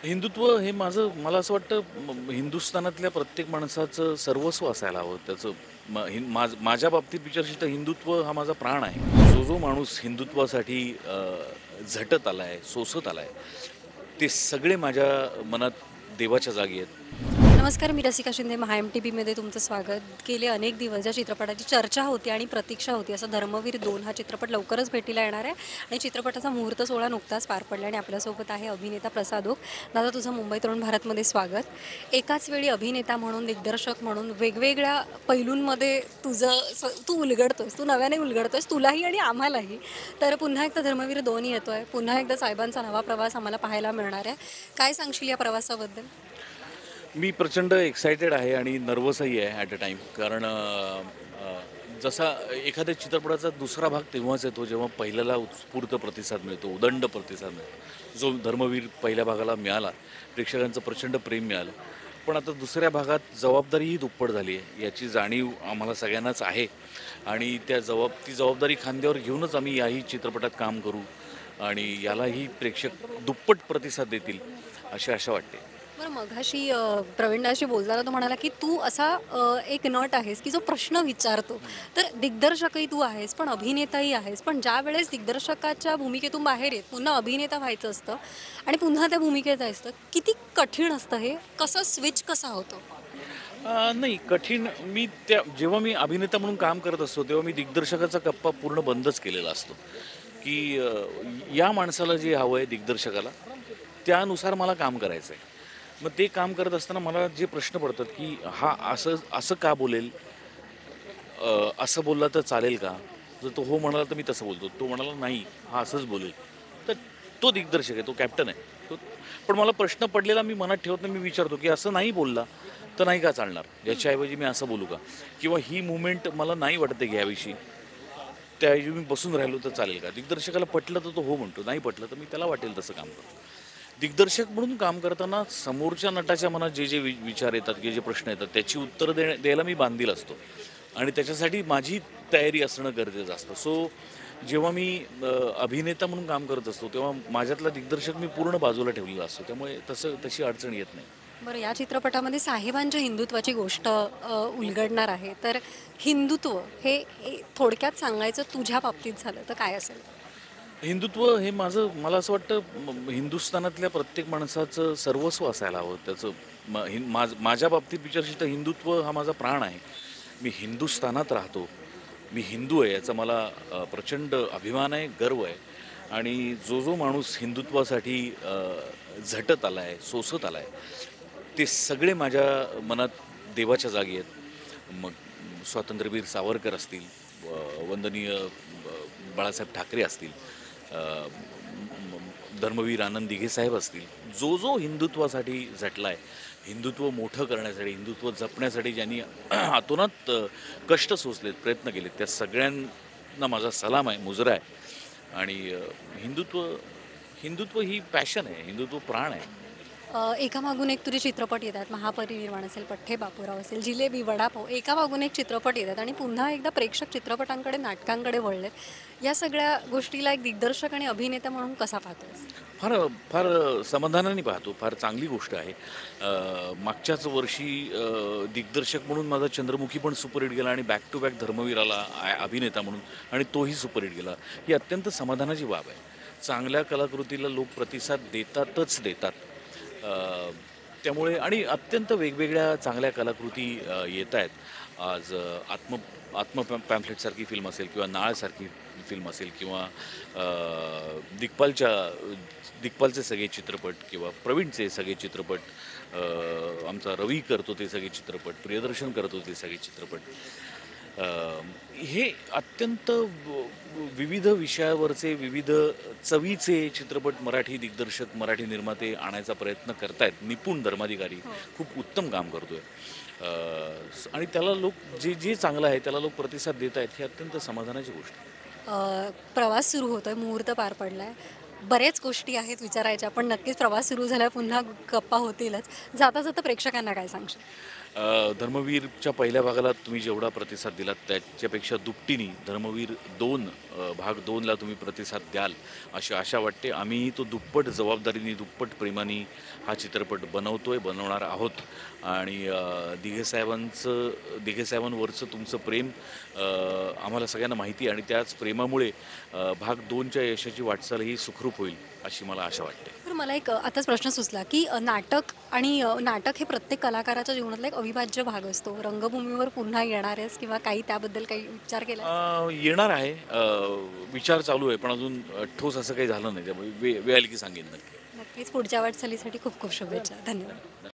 हिंदुत्व हे मला असं वाटतं हिंदुस्थानातल्या प्रत्येक माणसाचं सर्वस्व असायला हवं. त्याचं माझ्या बाबतीत विचारशील तर हिंदुत्व हा माझा प्राण आहे. जो माणूस हिंदुत्वासाठी झटत आलाय, सोसत आलाय, ते सगळे माझ्या मनात देवाच्या जागी आहेत. नमस्कार, मी रसिका शिंदे. महा-एम-टी-बीमध्ये तुमचं स्वागत. गेले अनेक दिवस ज्या चित्रपटाची चर्चा होती आणि प्रतीक्षा होती, असा धर्मवीर 2 हा चित्रपट लवकरच भेटीला येणार आहे आणि चित्रपटाचा मुहूर्त सोहळा नुकताच पार पडला आणि आपल्यासोबत आहे अभिनेता प्रसाद ओक. दादा, तुझं मुंबई तरुण भारतमध्ये स्वागत. एकाच वेळी अभिनेता म्हणून, दिग्दर्शक म्हणून वेगवेगळ्या पैलूंमध्ये तू उलगडतोयस, तू नव्याने उलगडतोयस, तुलाही आणि आम्हालाही. तर पुन्हा एकदा धर्मवीर 2 येतोय, पुन्हा एकदा साहेबांचा नवा प्रवास आम्हाला पाहायला मिळणार आहे. काय सांगशील या प्रवासाबद्दल? मी प्रचंड एक्सायटेड आहे आणि नर्वसही आहे ॲट अ टाईम. कारण जसा एखाद्या चित्रपटाचा दुसरा भाग तेव्हाच येतो जेव्हा पहिल्याला उत्स्फूर्त प्रतिसाद मिळतो, उदंड प्रतिसाद मिळतो. जो धर्मवीर पहिल्या भागाला मिळाला, प्रेक्षकांचं प्रचंड प्रेम मिळालं. पण आता दुसऱ्या भागात जबाबदारीही दुप्पट झाली आहे, याची जाणीव आम्हाला सगळ्यांनाच आहे. आणि ती जबाबदारी खांद्यावर घेऊनच आम्ही याही चित्रपटात काम करू आणि यालाही प्रेक्षक दुप्पट प्रतिसाद देतील अशी आशा वाटते. बरं, मघाशी प्रवीणदाशी बोलताना तो म्हणाला, की तू असा एक नट आहेस, की जो प्रश्न विचारतो. तर दिग्दर्शकही तू आहेस, पण अभिनेताही आहेस. पण ज्यावेळेस दिग्दर्शकाच्या भूमिकेतून बाहेर येत, पुन्हा अभिनेता व्हायचं असतं आणि पुन्हा त्या भूमिकेत जायचं, किती कठीण असतं हे? कसं स्विच कसा होतो? नाही कठीण. जेव्हा मी अभिनेता म्हणून काम करत असतो तेव्हा मी दिग्दर्शकाचा कप्पा पूर्ण बंदच केलेला असतो, की या माणसाला जे हवं आहे दिग्दर्शकाला त्यानुसार मला काम करायचं आहे. मग ते काम करत असताना मला जे प्रश्न पडतात, की हा असं असं का बोलेल, असं बोलला तर चालेल का? जर तो हो म्हणाला तर मी तसं बोलतो, तो म्हणाला नाही हा असंच बोलेल, तर तो दिग्दर्शक आहे, तो कॅप्टन आहे तो. पण मला प्रश्न पडलेला मी मनात ठेवत नाही. मी विचारतो की असं नाही बोलला तर नाही का चालणार, याच्याऐवजी मी असं बोलू का? किंवा ही मुवमेंट मला नाही वाटते घ्याविषयी, त्याऐवजी मी बसून राहिलो तर चालेल का? दिग्दर्शकाला पटलं तर तो हो म्हणतो, नाही पटलं तर मी त्याला वाटेल तसं काम करतो. दिग्दर्शक म्हणून काम करताना समोरच्या नटाच्या मनात जे जे विचार येतात, जे प्रश्न येतात, त्याची उत्तरं द्यायला मी बांधील असतो आणि त्याच्यासाठी माझी तयारी असणं गरजेचं असतं. सो जेव्हा मी अभिनेता म्हणून काम करत असतो तेव्हा माझ्यातला दिग्दर्शक मी पूर्ण बाजूला ठेवलेला असतो, त्यामुळे तशी अडचण येत नाही. बरं, या चित्रपटामध्ये साहेबांच्या हिंदुत्वाची गोष्ट उलगडणार आहे. तर हिंदुत्व हे थोडक्यात सांगायचं तुझ्या बाबतीत झालं तर काय असेल? हिंदुत्व हे मला असं वाटतं हिंदुस्थानातल्या प्रत्येक माणसाचं सर्वस्व असायला हवं. त्याचं माझ्या बाबतीत विचारशील तर हिंदुत्व हा माझा प्राण आहे. मी हिंदुस्थानात राहतो, मी हिंदू आहे याचा मला प्रचंड अभिमान आहे, गर्व आहे. आणि जो माणूस हिंदुत्वासाठी झटत आला आहे, सोसत आला आहे, ते सगळे माझ्या मनात देवाच्या जागी आहेत. मग स्वातंत्र्यवीर सावरकर असतील, वंदनीय बाळासाहेब ठाकरे असतील, अ, धर्मवीर आनंद दिघे साहेब असतील, जो हिंदुत्वासाठी झटला आहे, हिंदुत्व मोठं करण्यासाठी, हिंदुत्व जपण्यासाठी ज्यांनी अतोनात कष्ट सोसलेत, प्रयत्न केलेत, त्या सगळ्यांना माझा सलाम आहे, मुजरा आहे. आणि हिंदुत्व हिंदुत्व ही पॅशन आहे, हिंदुत्व प्राण आहे. एकामागून एक तुझे चित्रपट येतात. महापरिनिर्वाण असेल, पठ्ठे बापूराव असेल, जिलेबी, वडापाव, एकामागून एक चित्रपट येतात आणि पुन्हा एकदा प्रेक्षक चित्रपटांकडे, नाटकांकडे वळलेत. या सगळ्या गोष्टीला एक दिग्दर्शक आणि अभिनेता म्हणून कसा पाहतोस? फार फार समाधानाने पाहतो. फार चांगली गोष्ट आहे. मागच्याच वर्षी दिग्दर्शक म्हणून माझा चंद्रमुखी पण सुपरहिट गेला आणि बॅक टू बॅक धर्मवीर आला अभिनेता म्हणून, आणि तोही सुपरहिट गेला. ही अत्यंत समाधानाची बाब आहे. चांगल्या कलाकृतीला लोक प्रतिसाद देतातच देतात. अ, त्यामुळे आणि अत्यंत वेगवेगळ्या चांगल्या कलाकृती येत आहेत. आज आत्म पॅम्फलेटसारखी फिल्म असेल किंवा नाळसारखी फिल्म असेल किंवा दिग्पालच्या दिग्पालचे सगळे चित्रपट किंवा प्रवीणचे सगळे चित्रपट, आमचा रवी करतो ते सगळे चित्रपट, प्रियदर्शन करतो ते सगळे चित्रपट, अ, हे अत्यंत विविध विषयावरचे, विविध चवीचे चित्रपट मराठी दिग्दर्शक, मराठी निर्माते आणायचा प्रयत्न करतायत. निपुण धर्माधिकारी हो. खूप उत्तम काम करतोय. आणि त्याला लोक जे जे चांगलं आहे त्याला लोक प्रतिसाद देत आहेत, ही अत्यंत समाधानाची गोष्ट आहे. प्रवास सुरू होतोय, मुहूर्त पार पडलाय. बऱ्याच गोष्टी आहेत विचारायच्या, पण नक्कीच प्रवास सुरू झाल्यावर पुन्हा गप्पा होतीलच. जाता जाता प्रेक्षकांना काय सांगशील? धर्मवीरच्या पहिल्या भागाला तुम्ही जेवढा प्रतिसाद दिलात त्याच्यापेक्षा दुपटीने धर्मवीर 2 भाग 2ला तुम्ही प्रतिसाद द्याल अशी आशा वाटते. आम्हीही तो दुप्पट जबाबदारीने, दुप्पट प्रेमाने हा चित्रपट बनवणार आहोत आणि दिघे साहेबांवरचं तुमचं प्रेम आम्हाला सगळ्यांना माहिती आहे आणि त्याच प्रेमामुळे भाग 2च्या यशाची वाटचाल ही सुखरूप होईल अशी मला आशा वाटते. तर मला एक आताच प्रश्न सुचला की नाटक आणि नाटक हे प्रत्येक कलाकाराच्या जीवनातला एक अविभाज्य भाग असतो. रंगभूमीवर पुन्हा येणार आहेस किंवा काही त्याबद्दल काही विचार केला? येणार आहे. विचार चालू आहे, पण अजून ठोस असं काही झालं नाही. त्यामुळे वेळ आली की सांगेन नक्की. नक्कीच पुढच्या वाटचालीसाठी खूप खूप शुभेच्छा. धन्यवाद.